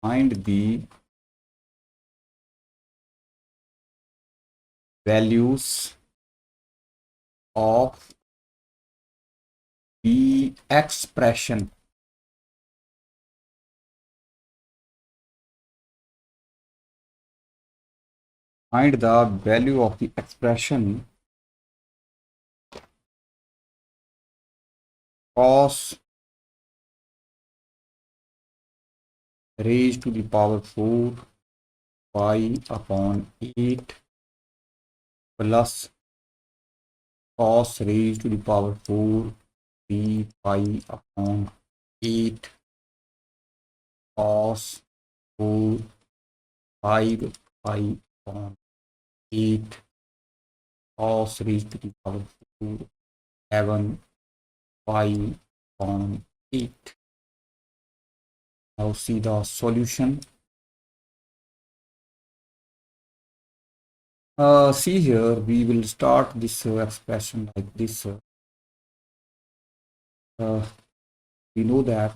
find the values of the expression find the value of the expression cos raised to the power 4 pi upon 8 plus cos raised to the power 4 3 pi upon 8 cos 4 5 pi upon 8 cos raised to the power 4 7 pi upon 8. Now see the solution. See here, we will start this expression like this. We know that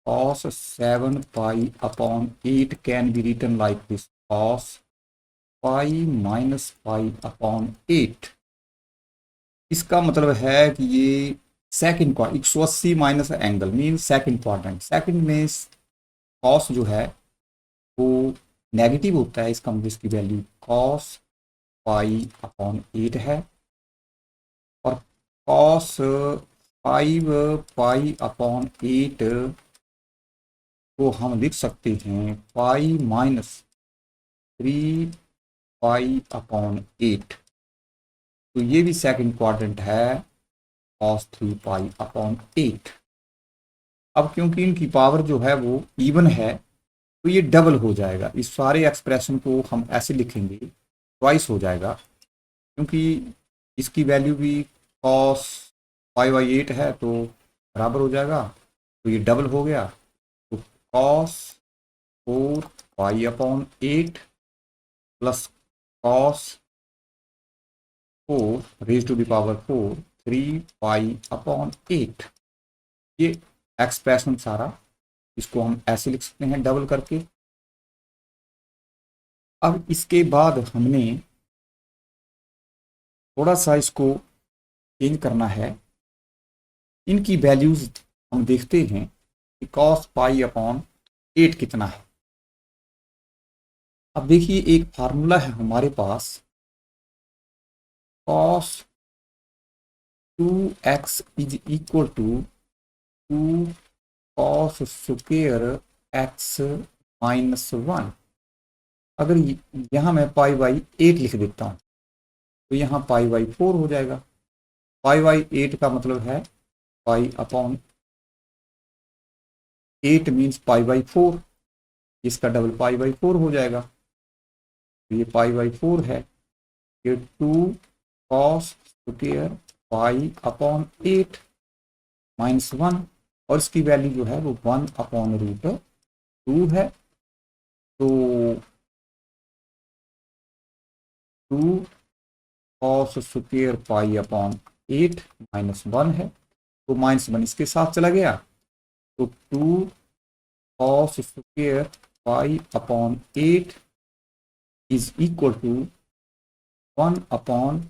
cos 7 pi upon 8 can be written like this, cos pi minus pi upon 8. इसका मतलब है कि ये second quadrant 180 minus angle mean second quadrant. Second में cos जो है वो negative होता है, इसका मतलब इसकी वैल्यू कॉस पाई अपॉन 8 है और कॉस 5 पाई अपॉन 8 को हम लिख सकते हैं पाई माइनस 3 पाई अपॉन 8। तो ये भी सेकंड क्वाड्रेंट है cos 3 पाई अपॉन 8। अब क्योंकि इनकी पावर जो है वो इवन है तो ये डबल हो जाएगा। इस सारे एक्सप्रेशन को हम ऐसे लिखेंगे, ट्वाइस हो जाएगा, क्योंकि इसकी वैल्यू भी cos 5/8 है तो बराबर हो जाएगा, तो ये डबल हो गया। तो cos 4 pi upon 8 plus cos 4 raise to the power 4 3 pi upon 8। ये एक्सप्रेशन सारा इसको हम ऐसे लिख सकते हैं डबल करके। अब इसके बाद हमने थोड़ा सा इसको चेंज करना है। इनकी वैल्यूज हम देखते हैं कि cos पाई अपॉन 8 कितना है। अब देखिए एक फार्मूला है हमारे पास, cos 2x is equal to 2 cos square x minus 1। अगर यहाँ मैं पाई बाई 8 लिख देता हूँ तो यहाँ पाई बाई 4 हो जाएगा। पाई बाई 8 का मतलब है पाई अपॉन 8 मीन्स पाई बाई 4, इसका डबल पाई बाई 4 हो जाएगा। तो ये पाई बाई 4 है, ये 2 cos square pi upon 8 minus 1 और इसकी वैल्यू जो है वो 1 अपॉन रूट 2 है। तो 2 cos square pi upon 8 minus 1 है, तो माइनस 1 इसके साथ चला गया, तो 2 cos square pi upon 8 is equal to 1 upon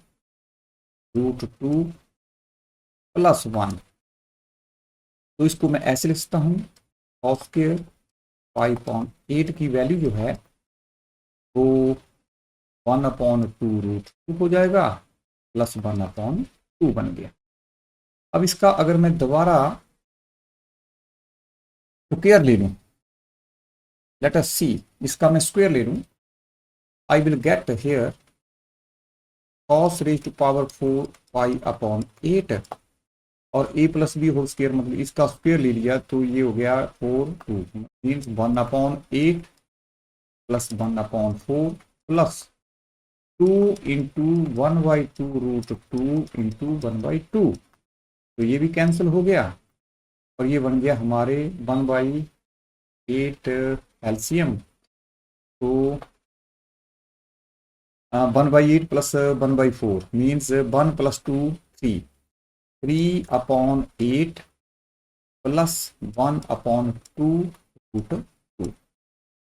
root 2 plus 1। तो इसको मैं ऐसे लिख सकता हूँ, cos स्क्वायर पाई अपॉन 8 की वैल्यू जो है वो 1 अपॉन 2 रूट 2 हो जाएगा प्लस 1 अपॉन 2 बन गया। अब इसका अगर मैं दोबारा स्क्वायर ले लूँ, लेट अस सी, इसका मैं स्क्वायर ले लूँ, I will get here cos raise to power 4 pi upon 8 और a plus B whole square, मतलब इसका स्क्वायर ले लिया तो ये हो गया 4 2 means 1 upon 8 plus 1 upon 4 plus 2 into 1/2 root 2 into 1/2। तो ये भी कैंसिल हो गया और ये बन गया हमारे 1/8 एलसीएम। तो 1/8 plus 1/4 means 1 plus 2 3 3 upon 8 plus 1 upon 2 root 2।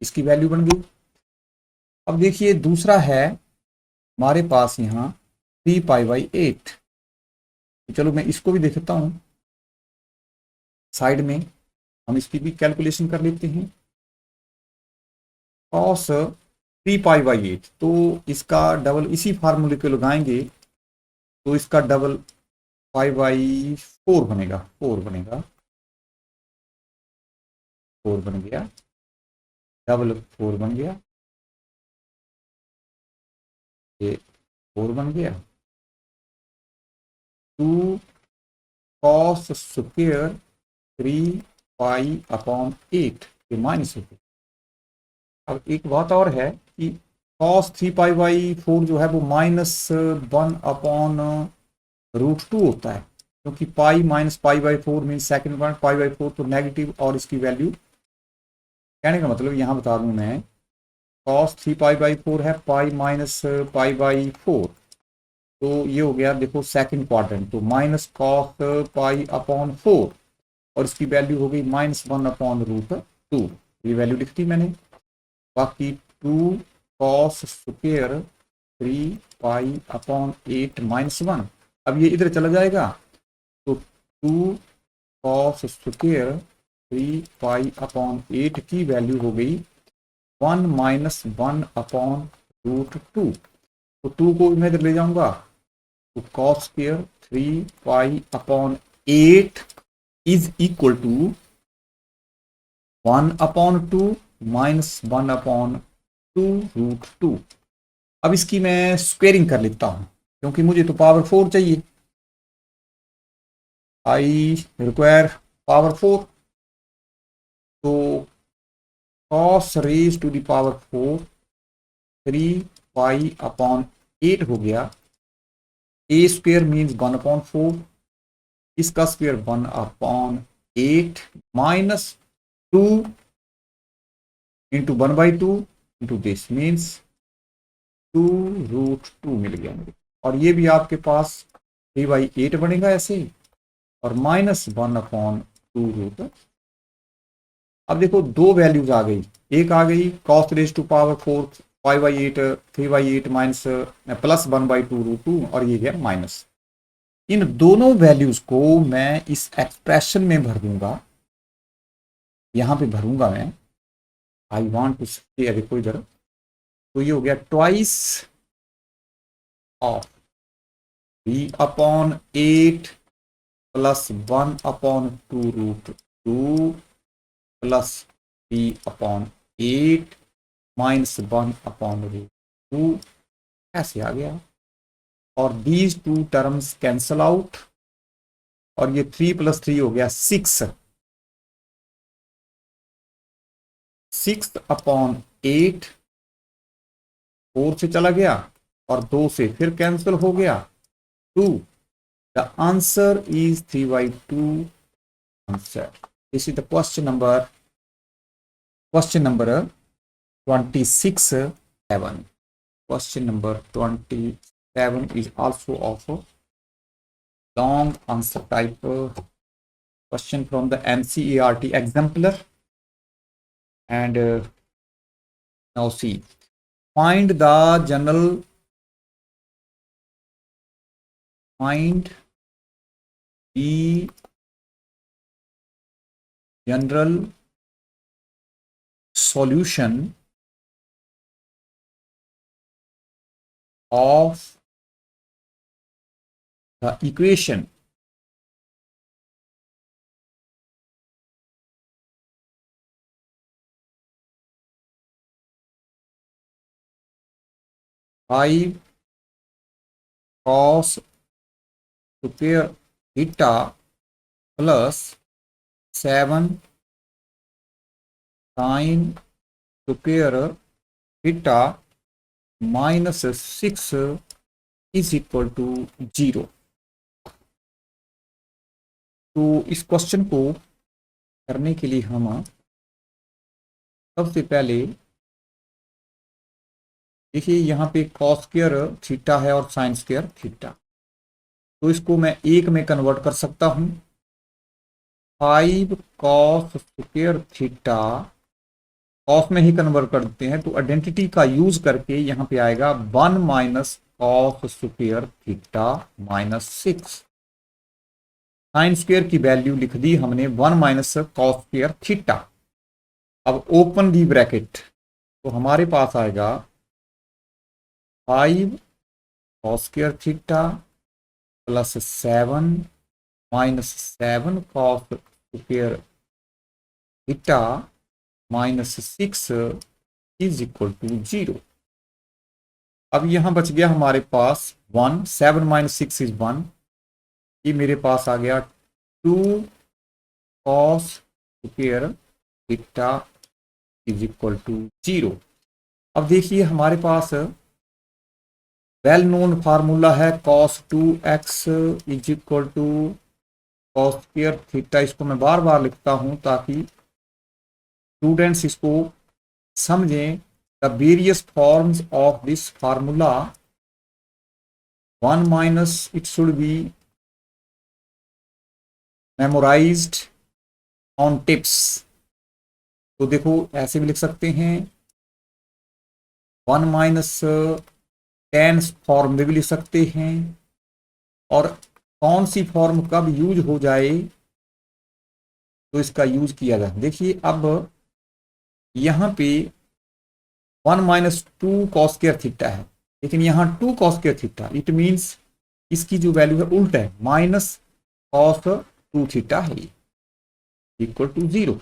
इसकी वैल्यू बन गई। अब देखिए दूसरा है हमारे पास यहाँ 3π/8। चलो मैं इसको भी देखता हूँ साइड में, हम इसकी भी कैलकुलेशन कर लेते हैं। कॉस 3π/8, तो इसका डबल इसी फार्मूले को लगाएंगे तो इसका डबल 5/4 बनेगा, 4 बनेगा, 4 बन गया, डबल 4 बन गया, ये 4 बन गया। 2 कॉस स्क्वेयर 3π/8 ये माइनस हो गया। अब एक बात और है कि कॉस 3π/4 जो है वो -1/√2 होता है, क्योंकि pi minus π/4 mean second point, π/4 तो नेगेटिव, और इसकी वैल्यू, कहने का मतलब यहाँ बता दूं मैं, कॉस 3π/4 है पाई माइनस π/4, तो ये हो गया देखो सेकंड क्वाड्रेंट, तो -cos π/4 और इसकी वैल्यू हो गई -1/√2, ये वैल्यू लिख दी मैंने। बाकी 2 कॉस स्क्वेयर 3π/8 -1, अब ये इधर चला जाएगा, तो 2 कॉस स्क्वेयर 3π/8 की वैल्यू हो गई 1 - 1/√2, तो 2 को मैं इधर ले जाऊंगा, तो cos square 3π/8 is equal to 1/2 -1/√2। अब इसकी मैं स्क्वेयरिंग कर लेता हूं, क्योंकि मुझे तो पावर 4 चाहिए, आई रिक्वायर पावर 4, तो cos raise to the power 4 3π/8 हो गया, ए स्क्वेयर मीन्स 1/4, इसका square 1/8 -2 into 1/2 into this means 2√2 मिल गया मुझे, और ये भी आपके पास 3/8 बनेगा ऐसे, और -1/2√। अब देखो दो वैल्यूज आ गई, एक आ गई cos raise to power 4 5/8 3/8 minus plus 1/2√2, और ये है माइनस। इन दोनों वैल्यूज को मैं इस एक्सप्रेशन में भर दूंगा, यहां पे भरूंगा मैं, आई वांट टू से, देखो इधर, तो ये हो गया twice of 3/8 plus 1/2√2 plus 3/8 minus 1/√2, ऐसे आ गया, और these two terms cancel out, और ये 3 + 3 हो गया 6, 6/8 4 से चला गया, और 2 से फिर कैंसिल हो गया 2, the answer is 3/2 answer. This is the question number 26/7। Question number 27 is also of a long answer type question from the NCERT exemplar, and now see, find the general solution of the equation five cos square theta plus 7 sin square theta minus 6 is equal to 0। तो इस question को करने के लिए हम सबसे पहले देखिए, यहाँ पे कॉस स्क्वायर थीटा है और साइन स्क्वायर थीटा, तो इसको मैं एक में कन्वर्ट कर सकता हूँ। 5 cos स्क्वायर थीटा कॉस में ही कन्वर्ट कर देते हैं, तो आइडेंटिटी का यूज करके यहाँ पे आएगा 1 minus cos square theta minus 6। Sine square की वैल्यू लिख दी हमने 1 माइनस कॉस स्क्वायर थीटा। अब ओपन दी ब्रैकेट, तो हमारे पास आएगा 5 cos square theta plus 7 minus 7 cos square theta minus 6 is equal to 0। अब यहां बच गया हमारे पास 1, 7 माइनस 6 इज 1, ये मेरे पास आ गया 2 cos square theta is equal to 0। अब देखिए हमारे पास वेल नोन फार्मूला है cos 2x is equal to cos square theta. इसको मैं बार बार लिखता हूं ताकि स्टूडेंट्स इसको समझें। The various forms of this formula, 1 minus it should be memorised on tips. तो देखो ऐसे भी लिख सकते हैं, 1 माइनस टेंस फॉर्म में भी लिख सकते हैं, और कौन सी फॉर्म कब यूज हो जाए तो इसका यूज किया जाए। देखिए अब यहां पे 1 माइनस 2 कॉस स्क्वायर थीटा है, लेकिन यहां 2 cos square theta, it means इसकी जो वैल्यू है उल्टा है, माइनस कॉस 2 थीटा है इक्वल टू 0।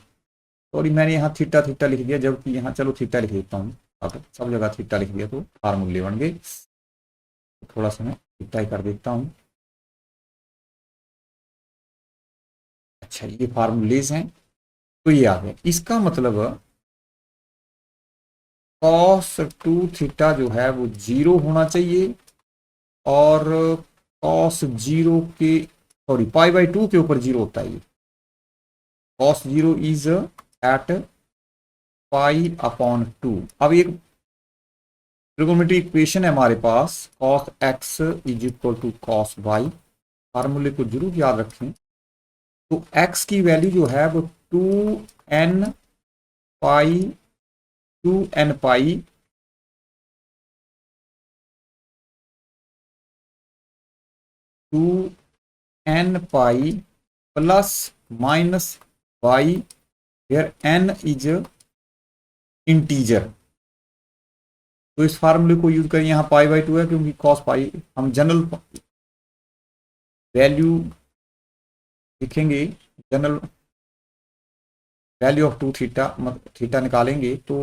सॉरी मैंने यहाँ थीटा थीटा लिख दिया, जबकि यहाँ चलो थीटा लिख देता हूँ। अब सब जगह थीटा लिख दिया तो फार्मूले बन गए। थोड़ा सा मैं थीटा ही कर देता हूँ। अच्छा ये फार्मूलेज हैं, तो ये आ गया। इसका मतलब कॉस 2 थीटा जो है वो 0 होना चाहिए, और कॉस 0 के सॉरी पाई बाई 2 के ऊपर 0 होता है। ये cos 0 is at pi upon 2। अब एक ट्रिगोनोमेट्री इक्वेशन है हमारे पास, cos x is equal to cos y। फार्मूले को जरूर याद रखें। तो x की वैल्यू जो है वो 2n pi 2n pi two n pi plus minus y, where n is integer. तो इस फार्मूले को यूज करें, यहाँ पाई बाई 2 है क्योंकि cos पाई हम जनरल वैल्यू लिखेंगे, general value of 2 theta theta निकालेंगे तो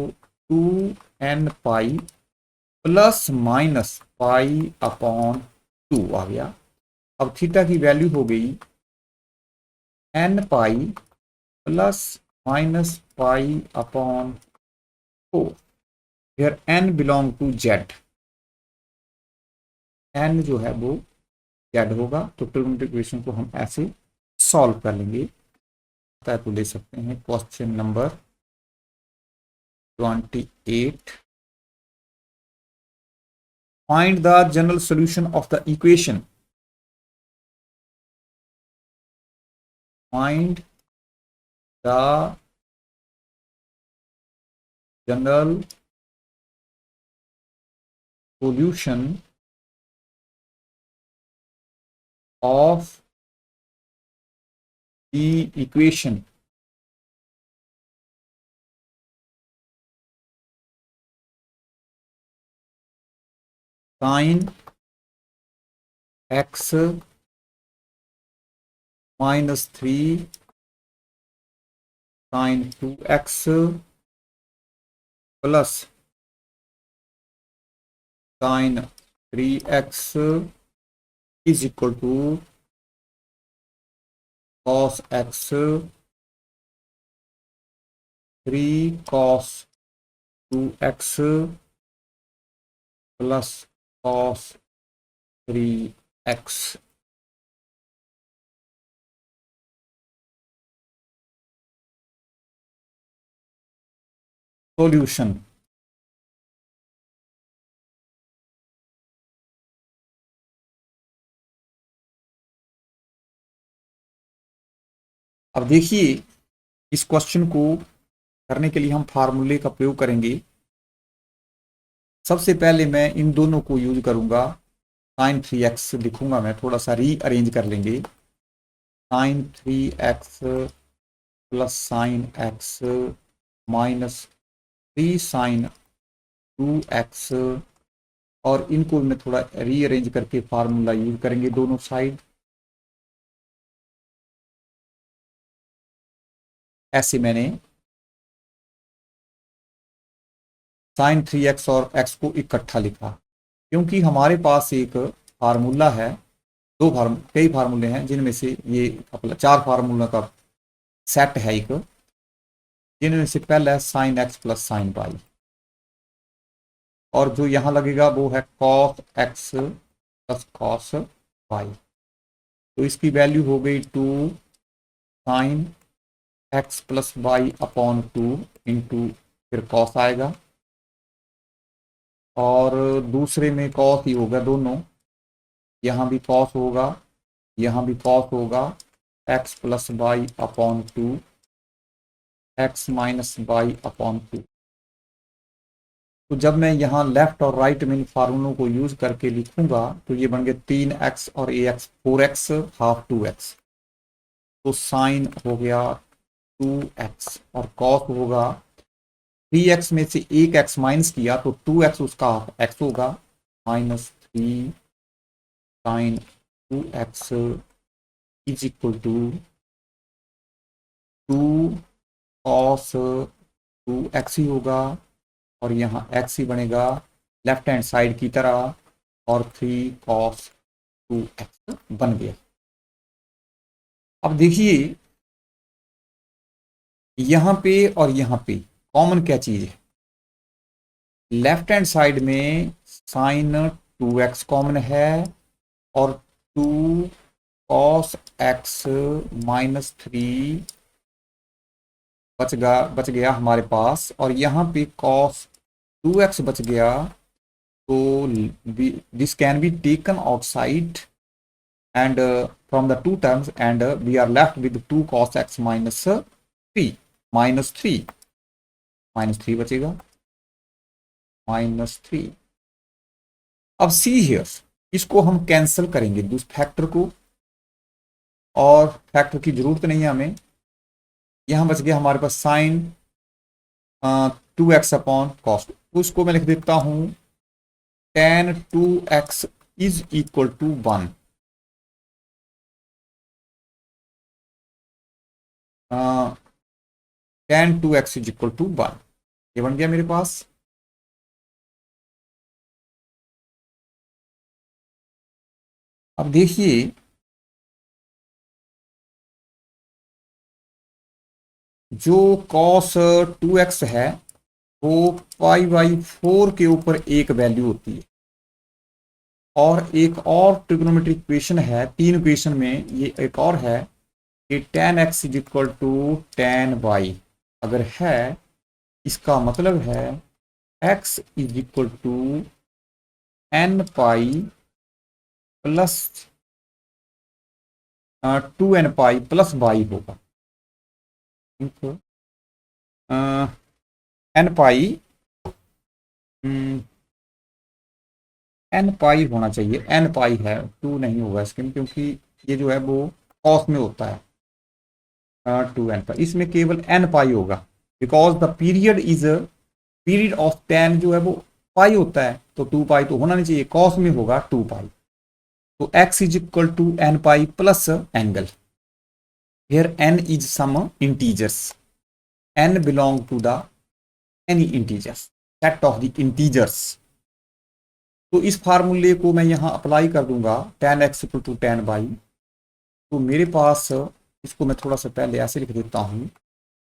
2n pi plus minus pi upon 2 आ गया। अब थीटा की वैल्यू हो गई n pi plus minus pi upon 4, where n belong to z। n जो है वो z होगा, तो ट्रिगोनोमेट्रिक इक्वेशन को हम ऐसे सॉल्व कर लेंगे। तो ले सकते हैं question number 28, find the general solution of the equation. Find the general solution of the equation sin x minus 3 sin 2x plus sin 3x is equal to cos x 3 cos 2x plus cos 3x। Solution, अब देखिए इस question को करने के लिए हम फार्मूले का प्रयोग करेंगे। सबसे पहले मैं इन दोनों को यूज करूंगा, साइन 3x लिखूंगा, मैं थोड़ा सा रीअरेंज कर लेंगे। Sine 3x plus sine x minus 3 sine 2x, और इनको मैं थोड़ा रीअरेंज करके फार्मूला यूज करेंगे दोनों साइड। ऐसे मैंने साइन 3x और x को इकट्ठा लिखा, क्योंकि हमारे पास एक फार्मूला है, कई फार्मूले हैं जिनमें से ये अपना 4 फार्मूला का सेट है एक, जिनमें से पहला है sine x plus sine y, और जो यहां लगेगा वो है cos x plus cos y। तो इसकी वैल्यू हो गई 2 sine x plus y upon 2 into फिर कॉस आएगा, और दूसरे में कॉस ही होगा दोनों, यहाँ भी कॉस होगा, यहाँ भी कॉस होगा, x plus y upon 2 x minus y upon 2। तो जब मैं यहाँ लेफ्ट और राइट में इन फार्मूलों को यूज करके लिखूंगा तो ये बन गए 3x और ax 4x हाफ 2x, तो साइन हो गया 2x और कॉस होगा 3x में से एक x माइनस किया तो 2x उसका हाफ x होगा, minus 3 sine 2x is equal to 2 cos 2x ही होगा, और यहाँ x ही बनेगा लेफ्ट हैंड साइड की तरह, और 3 कॉस 2x बन गया। अब देखिए यहाँ पे और यहाँ पे कॉमन क्या चीज है, लेफ्ट हैंड साइड में साइन 2x कॉमन है, और 2 कॉस x माइनस 3 बच गया हमारे पास, और यहाँ पे कॉस 2x बच गया। तो this can be taken outside and from the two terms, and we are left with 2 cos x minus 3, minus 3 बचेगा, माइनस 3। अब सी हियर, इसको हम कैंसिल करेंगे दूस फैक्टर को, और फैक्टर की जरूरत नहीं है हमें। यहां बच गया हमारे पास साइन 2x अपॉन कॉस, तो उसको मैं लिख देता हूं tan 2x is equal to 1। tan 2x is equal to 1, ये बन गया मेरे पास। अब देखिए जो cos 2x है वो पाई बाई 4 के ऊपर एक वैल्यू होती है, और एक और ट्रिग्नोमेट्रिक इक्वेशन है, 3 इक्वेशन में ये एक और है कि tan x is equal to tan y अगर है, इसका मतलब है x is equal to n pi plus 2n pi plus y होगा, एन पाई एन पाई होना चाहिए, एन पाई है, 2 नहीं होगा इसके में, क्योंकि ये जो है वो कॉस में होता है 2n पाई, इसमें केवल एन पाई होगा, because the period is period of tan जो है वो पाई होता है, तो 2 पाई तो होना नहीं चाहिए, कॉस में होगा 2 पाई। तो x is equal to n pi plus angle, here n is some integers, n belong to the any integers, set of the integers। तो इस फार्मूले को मैं यहां अप्लाई कर दूंगा tan x equal to tan y, तो मेरे पास इसको मैं थोड़ा सा पहले ऐसे लिख देता हूं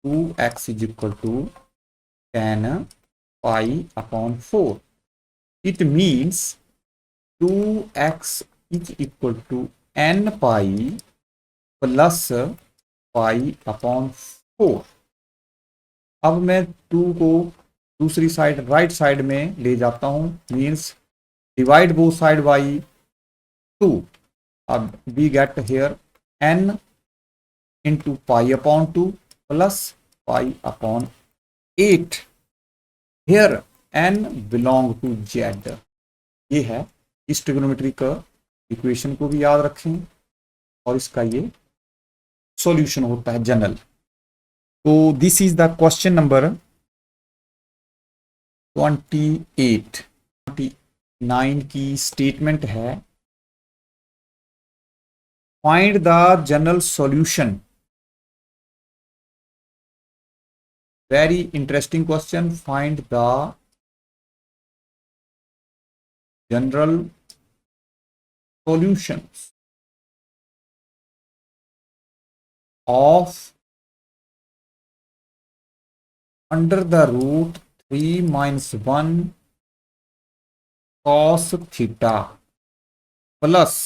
2x is equal to tan pi upon 4, it means 2x is equal to n pi plus pi upon 4। अब मैं 2 को दूसरी साइड राइट साइड में ले जाता हूं, means divide both side by 2। अब we get here n into pi upon 2 plus pi upon 8 here n belong to z। ये है इस ट्रिग्नोमेट्री का इक्वेशन को भी याद रखें और इसका ये सॉल्यूशन होता है जनरल। तो this is the question number 28। 29 की स्टेटमेंट है find the general solution. Very interesting question. Find the general solutions of under the root 3 minus 1 cos theta plus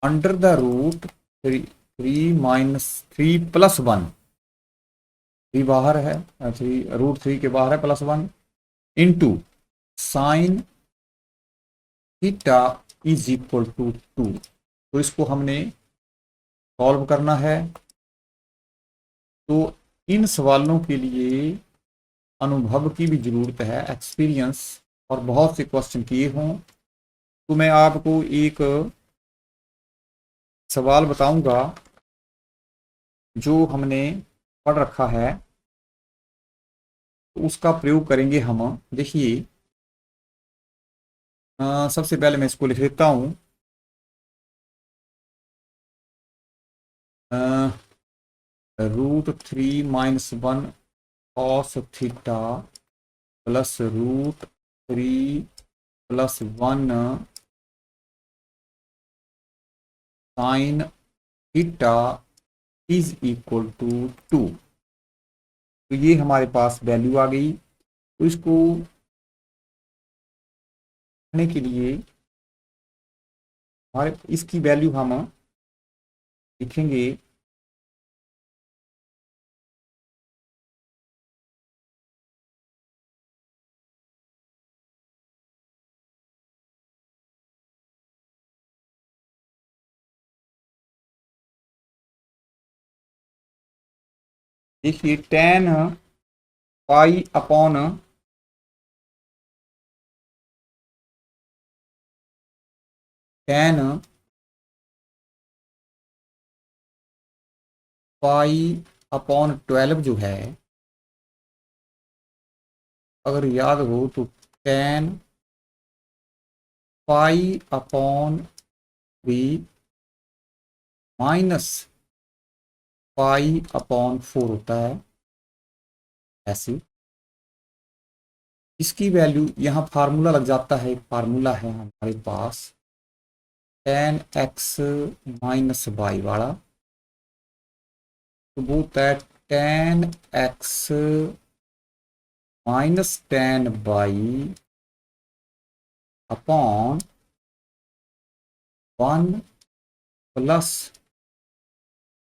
under the root 3 minus 3 plus 1, 3 बाहर है, 3 root 3 के बाहर है, plus 1 into sine theta is equal to 2। तो इसको हमने solve करना है। तो इन सवालों के लिए अनुभव की भी जरूरत है, एक्सपीरियंस, और बहुत से क्वेश्चन किए हों। तो मैं आपको एक सवाल बताऊंगा जो हमने पढ़ रखा है, तो उसका प्रयोग करेंगे हम। देखिए, सबसे पहले मैं इसको लिख लेता हूं। Root 3 minus 1 cos theta plus root 3 plus 1 sine theta is equal to 2। तो ये हमारे पास वैल्यू आ गई। तो इसको करने के लिए हमारे इसकी वैल्यू हम लिखेंगे देखिए ten pi upon ten pi upon 12 जो है, अगर याद हो तो tan pi upon 3 minus pi upon 4 होता है ऐसे। इसकी वैल्यू यहाँ फार्मूला लग जाता है, एक फार्मूला है हमारे पास टेन एक्स माइनस वाई वाला। तो वो होता है tan x minus tan y upon 1 plus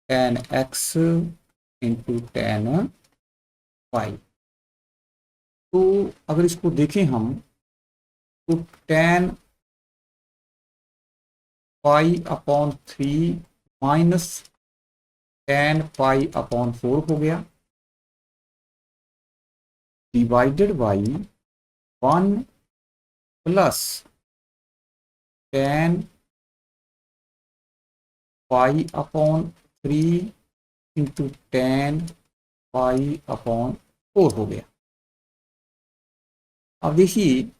tan x into tan y. तो अगर इसको देखें हम, तो tan pi upon 3 minus tan pi upon 4 हो गया, divided by 1 plus tan pi upon 3 into tan pi upon 4 हो गया। अब देखिए,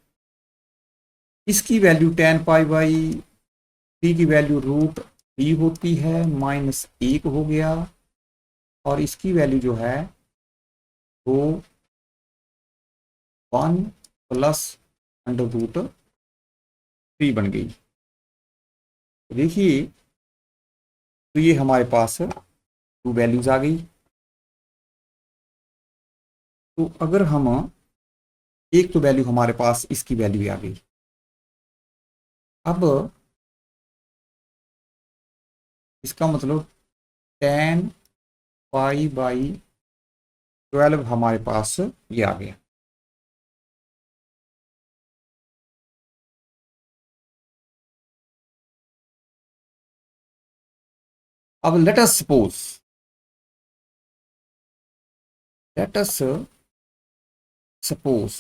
इसकी वैल्यू टेन पाई बाई 3 की वैल्यू रूट 3 होती है, माइनस 1 हो गया, और इसकी वैल्यू जो है वो 1 प्लस अंडर रूट 3 बन गई। देखिए, तो ये हमारे पास 2 वैल्यूज आ गई। तो अगर हम, एक तो वैल्यू हमारे पास इसकी वैल्यू आ गई। अब इसका मतलब टेन पाई बाई 12 हमारे पास ये आ गया। अब let us suppose let us suppose,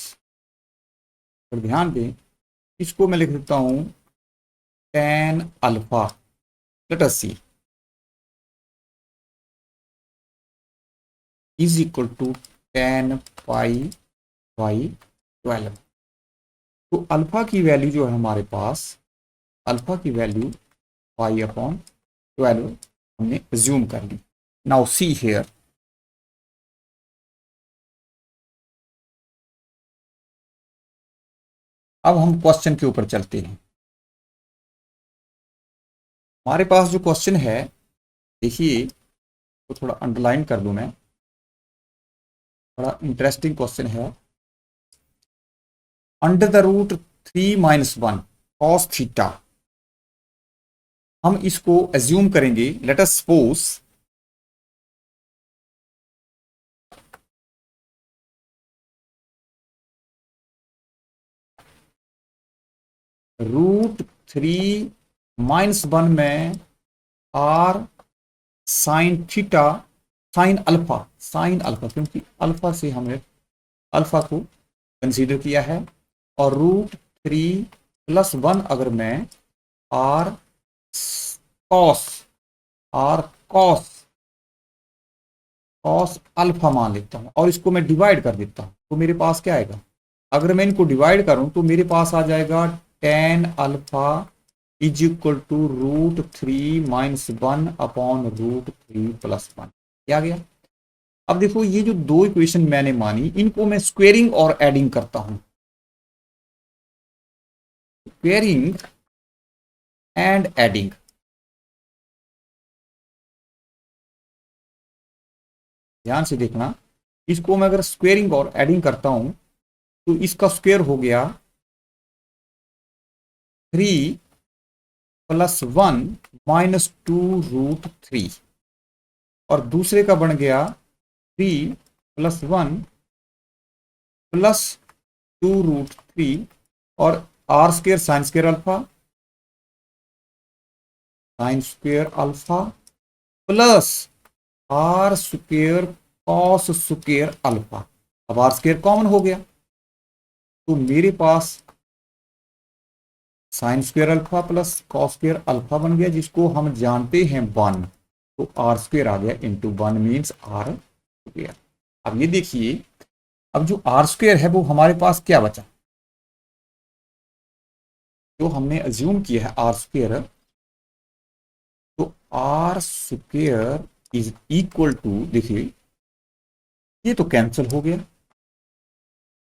और ध्यान दें इसको मैं लिख देता हूं tan alpha, let us see is equal to tan pi by 12। तो अल्फा की वैल्यू जो है हमारे पास, अल्फा की वैल्यू पाई अपॉन 12 हमने ज्यूम कर ली। नाउ सी हियर, अब हम क्वेश्चन के ऊपर चलते हैं। हमारे पास जो क्वेश्चन है, देखिए तो थोड़ा अंडरलाइन कर दूं मैं, बड़ा इंटरेस्टिंग क्वेश्चन है। Under the root 3 - 1 cos theta, हम इसको एज्यूम करेंगे, लेट अस सपोज √3 - 1 में R sine theta, sine alpha क्योंकि अल्फा से हमने अल्फा को कंसीडर किया है, और √3 + 1 अगर मैं R cos, R cos cos alpha मान लेता हूं और इसको मैं डिवाइड कर देता हूं, तो मेरे पास क्या आएगा? अगर मैं इनको डिवाइड करूं तो मेरे पास आ जाएगा tan alpha is equal to √3 - 1 upon √3 + 1। क्या आ गया? अब देखो ये जो दो इक्वेशन मैंने मानी, इनको मैं स्क्वेयरिंग और एडिंग करता हूं, स्क्वेयरिंग एंड एडिंग। ध्यान से देखना, इसको मैं अगर स्क्वेयरिंग और एडिंग करता हूं तो इसका स्क्वेयर हो गया 3 + 1 -2√3, और दूसरे का बन गया 3 + 1 +2√3, और r square sine square alpha plus r square cos square alpha. अब आर स्क्वेयर कॉमन हो गया तो मेरे पास sine square alpha plus cos square alpha बन गया, जिसको हम जानते हैं 1, तो आर स्क्वेयर आ गया इंटू 1 मीन्स आर स्क्वेयर। अब ये देखिए, अब जो आर स्क्वेयर है वो हमारे पास क्या बचा, जो हमने अज्यूम किया है आर स्क्वेयर, तो R square is equal to, देखिए ये तो कैंसिल हो गया,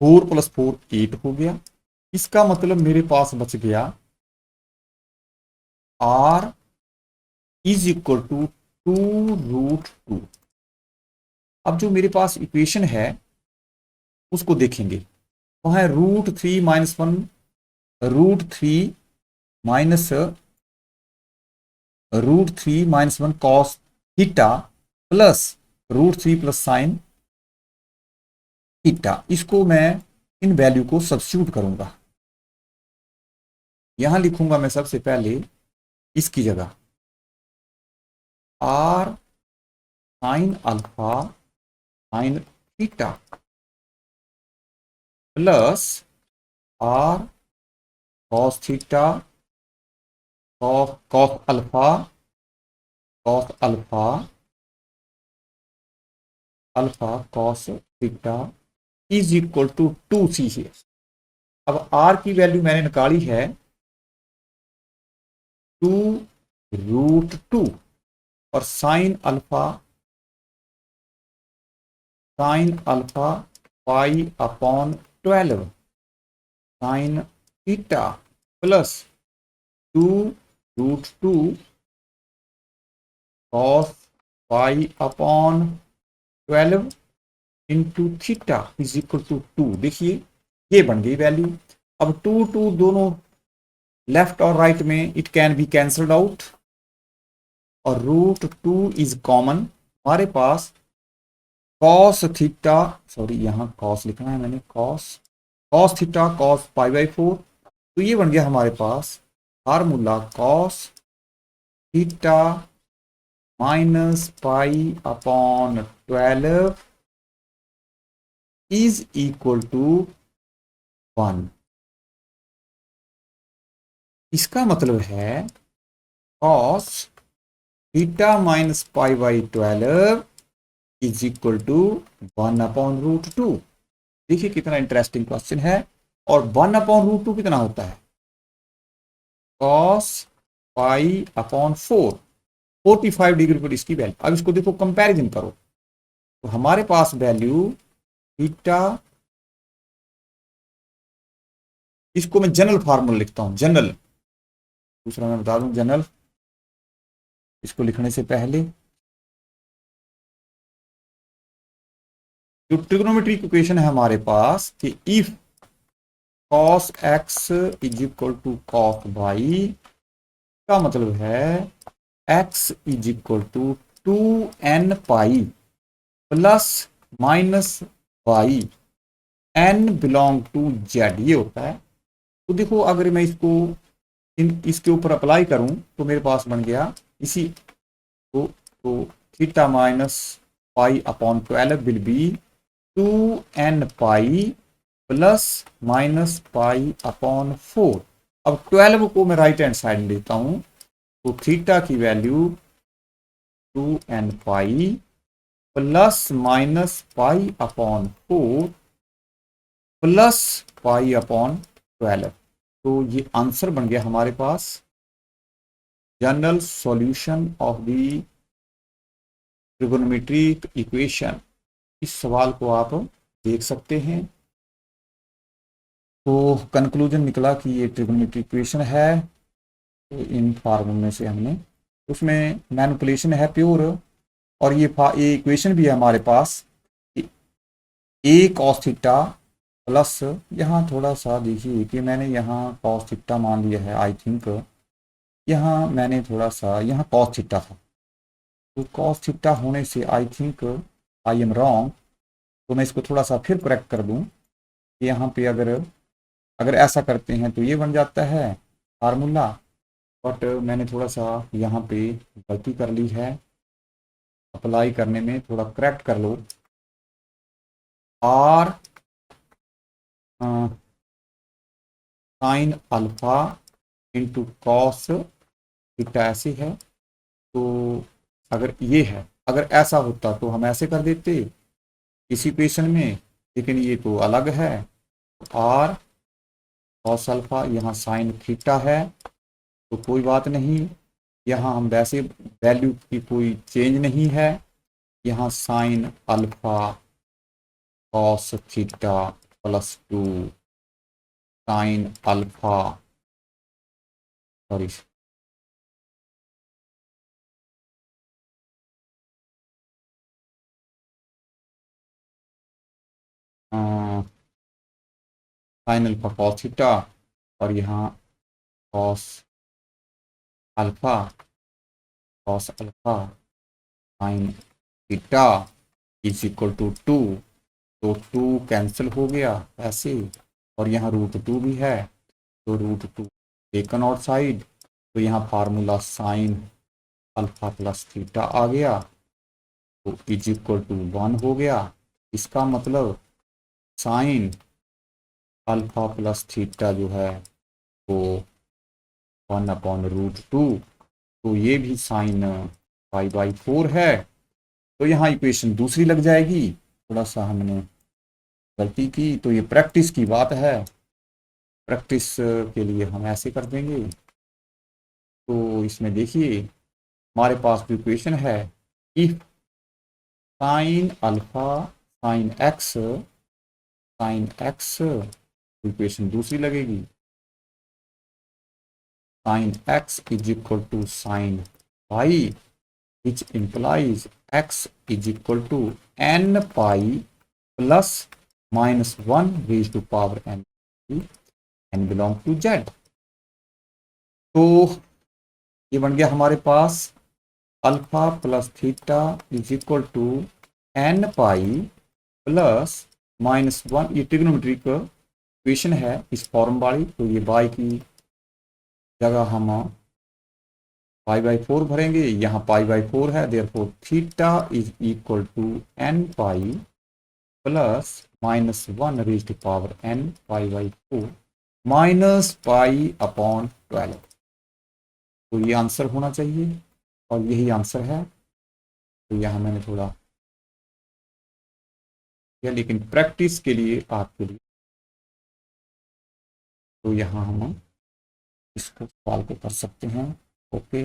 4 + 4 8 हो गया, इसका मतलब मेरे पास बच गया आर इज इक्वल टू 2√2। अब जो मेरे पास इक्वेशन है उसको देखेंगे, वहां है √3 - 1, √3 minus √3 - 1 cos theta plus √3 + sine theta. इसको मैं इन वैल्यू को सब्स्टिट्यूट करूंगा, यहां लिखूंगा मैं सबसे पहले इसकी जगह R sine alpha sine theta plus R cos theta cos alpha alpha alpha cos theta is equal to 2c है। अब आर की वैल्यू मैंने निकाली है 2√2, और sine alpha pi upon 12 sine theta plus 2√2 cos pi upon 12 into theta is equal to 2। देखिए ये बन गई वैल्यू। अब 2 दोनों लेफ्ट और राइट में it can be cancelled out, और √2 इज कॉमन, हमारे पास कॉस थीटा, सॉरी यहां कॉस लिखना है मैंने, कॉस थीटा कॉस π/4, तो ये बन गया हमारे पास formula cos theta -π/12 is equal to 1। इसका मतलब है cos theta minus pi by 12 is equal to 1/√2। देखिए कितना इंटरेस्टिंग क्वेश्चन है। और 1/√2 कितना होता है? cos पाई अपॉन 4, 45 डिग्री पर इसकी वैल्यू। अब इसको देखो, कंपैरिजन करो, तो हमारे पास वैल्यू थीटा, इसको मैं जनरल फार्मूला लिखता हूं, जनरल, दूसरा मैं बता दूं जनरल, इसको लिखने से पहले जो ट्रिग्नोमेट्री इक्वेशन है हमारे पास कि if cos x is equal to cos y, का मतलब है x is equal to 2n pi plus minus y, n belong to z, ये होता है। तो देखो, अगर मैं इसको इसके ऊपर अप्लाई करूं तो मेरे पास बन गया इसी तो theta minus pi upon 12 will be 2n pi plus minus pi upon 4। अब 12 को मैं राइट हैंड साइड में लेता हूं, तो थीटा की value 2n pi plus minus pi upon 4 plus pi upon 12। तो ये आंसर बन गया हमारे पास general solution of the trigonometric equation. इस सवाल को आप देख सकते हैं। तो कंक्लूजन निकला कि ये ट्रिगोनोमेट्रिक इक्वेशन है। तो इन फार्मूले से हमने, उसमें मैनिपुलेशन है प्योर, और ये इक्वेशन भी है हमारे पास कि ए कॉस थीटा प्लस, यहाँ थोड़ा सा देखिए कि मैंने यहाँ कॉस थीटा मान लिया है, आई थिंक यहाँ मैंने थोड़ा सा, यहाँ कॉस थीटा था, तो कॉस थीटा होने से I think I am wrong. तो मैं इसको थोड़ा सा फिर करेक्ट कर दूं कि यहाँ पे अगर अगर ऐसा करते हैं तो ये बन जाता है फार्मूला, बट मैंने थोड़ा सा यहाँ पे गलती कर ली है, अप्लाई करने में थोड़ा करेक्ट कर लो। R sine alpha into cos theta ऐसे है। तो अगर ये है, अगर ऐसा होता तो हम ऐसे कर देते इसी इक्वेशन में, लेकिन ये तो अलग है। आर कॉस अल्फा, यहाँ साइन थीटा है, तो कोई बात नहीं, यहाँ हम वैसे वैल्यू की कोई चेंज नहीं है। यहाँ sine alpha cos theta plus 2 sine alpha, sorry, sine alpha cos theta, और यहाँ cos alpha sine theta is equal to 2। तो 2 कैंसिल हो गया ऐसे, और यहाँ √2 भी है, तो √2 टेकन आउट साइड, तो यहाँ formula sine alpha plus theta आ गया, तो इज इक्वल टू 1 हो गया। इसका मतलब साइन अल्फा प्लस थीटा जो है वो 1/√2, तो ये भी साइन π/4 है। तो यहाँ इक्वेशन दूसरी लग जाएगी, थोड़ा सा हमने गलती की, तो ये प्रैक्टिस की बात है, प्रैक्टिस के लिए हम ऐसे कर देंगे। तो इसमें देखिए हमारे पास जो इक्वेशन है, if sine alpha sine x, equation दूसरी लगेगी, sine x is equal to sine pi, which implies x is equal to n pi plus -1 raise to power n belong to z। तो ये बन गया हमारे पास alpha plus theta is equal to n pi plus -1, ये trigonometric equation है इस form वाली, तो ये बाई की जगह हम π/4 भरेंगे, यहाँ π/4 है, therefore theta is equal to n pi plus -1 raise to power n π/4 minus pi upon 12। तो ये आंसर होना चाहिए और यही आंसर है। तो यहाँ मैंने थोड़ा किया, लेकिन प्रैक्टिस के लिए आपके लिए तो यहाँ हम इसको सॉल्व कर सकते हैं। ओके।